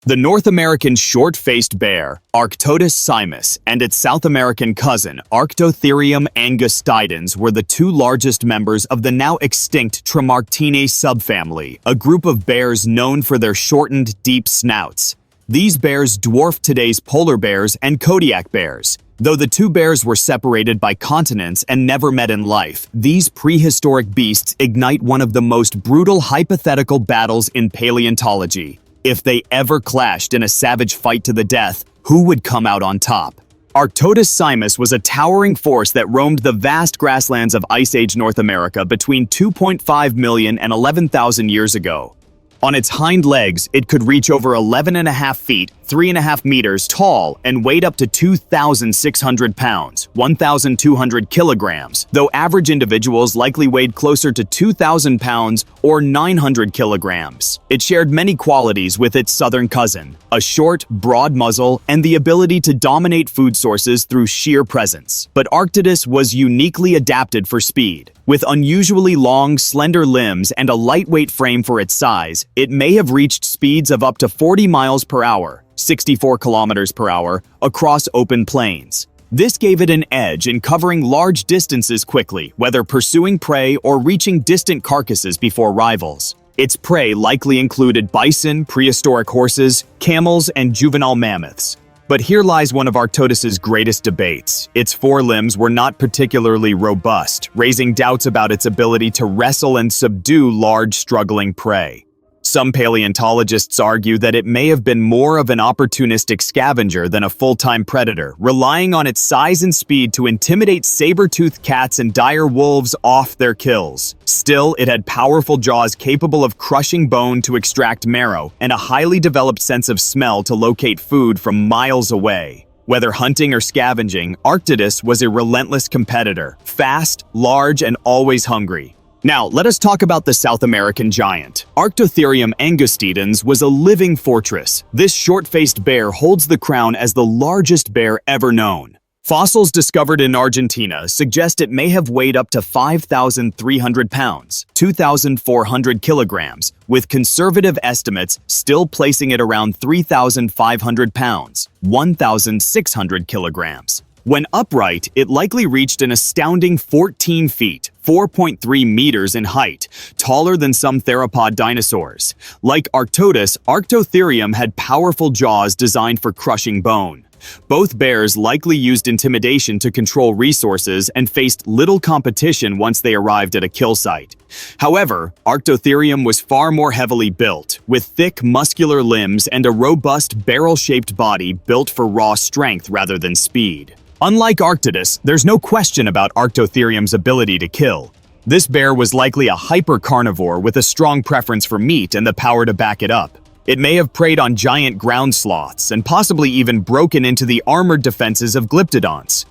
The North American short-faced bear, Arctodus simus, and its South American cousin, Arctotherium angustidens, were the two largest members of the now extinct Tremarctinae subfamily, a group of bears known for their shortened, deep snouts. These bears dwarfed today's polar bears and Kodiak bears. Though the two bears were separated by continents and never met in life, these prehistoric beasts ignite one of the most brutal hypothetical battles in paleontology. If they ever clashed in a savage fight to the death, who would come out on top? Arctodus simus was a towering force that roamed the vast grasslands of Ice Age North America between 2.5 million and 11,000 years ago. On its hind legs, it could reach over 11.5 feet, 3.5 meters tall, and weighed up to 2,600 pounds, 1,200 kilograms, though average individuals likely weighed closer to 2,000 pounds or 900 kilograms. It shared many qualities with its southern cousin: a short, broad muzzle and the ability to dominate food sources through sheer presence. But Arctodus was uniquely adapted for speed. With unusually long, slender limbs and a lightweight frame for its size, it may have reached speeds of up to 40 miles per hour, 64 kilometers per hour, across open plains. This gave it an edge in covering large distances quickly, whether pursuing prey or reaching distant carcasses before rivals. Its prey likely included bison, prehistoric horses, camels, and juvenile mammoths. But here lies one of Arctodus's greatest debates. Its forelimbs were not particularly robust, raising doubts about its ability to wrestle and subdue large, struggling prey. Some paleontologists argue that it may have been more of an opportunistic scavenger than a full-time predator, relying on its size and speed to intimidate saber-toothed cats and dire wolves off their kills. Still, it had powerful jaws capable of crushing bone to extract marrow, and a highly developed sense of smell to locate food from miles away. Whether hunting or scavenging, Arctodus was a relentless competitor, fast, large, and always hungry. Now, let us talk about the South American giant. Arctotherium angustidens was a living fortress. This short-faced bear holds the crown as the largest bear ever known. Fossils discovered in Argentina suggest it may have weighed up to 5,300 pounds, 2,400 kilograms, with conservative estimates still placing it around 3,500 pounds, 1,600 kilograms. When upright, it likely reached an astounding 14 feet, 4.3 meters in height, taller than some theropod dinosaurs. Like Arctodus, Arctotherium had powerful jaws designed for crushing bone. Both bears likely used intimidation to control resources and faced little competition once they arrived at a kill site. However, Arctotherium was far more heavily built, with thick, muscular limbs and a robust, barrel-shaped body built for raw strength rather than speed. Unlike Arctodus, there's no question about Arctotherium's ability to kill. This bear was likely a hyper-carnivore with a strong preference for meat and the power to back it up. It may have preyed on giant ground sloths and possibly even broken into the armored defenses of glyptodonts.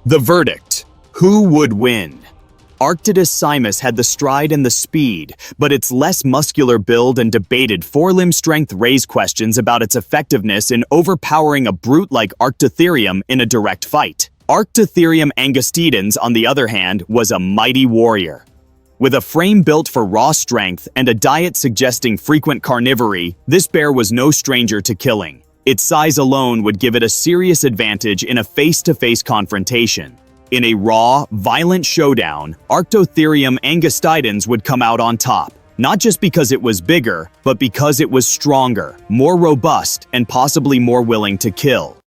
The verdict: who would win? Arctodus simus had the stride and the speed, but its less muscular build and debated forelimb strength raise questions about its effectiveness in overpowering a brute like Arctotherium in a direct fight. Arctotherium angustidens, on the other hand, was a mighty warrior. With a frame built for raw strength and a diet suggesting frequent carnivory, this bear was no stranger to killing. Its size alone would give it a serious advantage in a face-to-face confrontation. In a raw, violent showdown, Arctotherium angustidens would come out on top, not just because it was bigger, but because it was stronger, more robust, and possibly more willing to kill.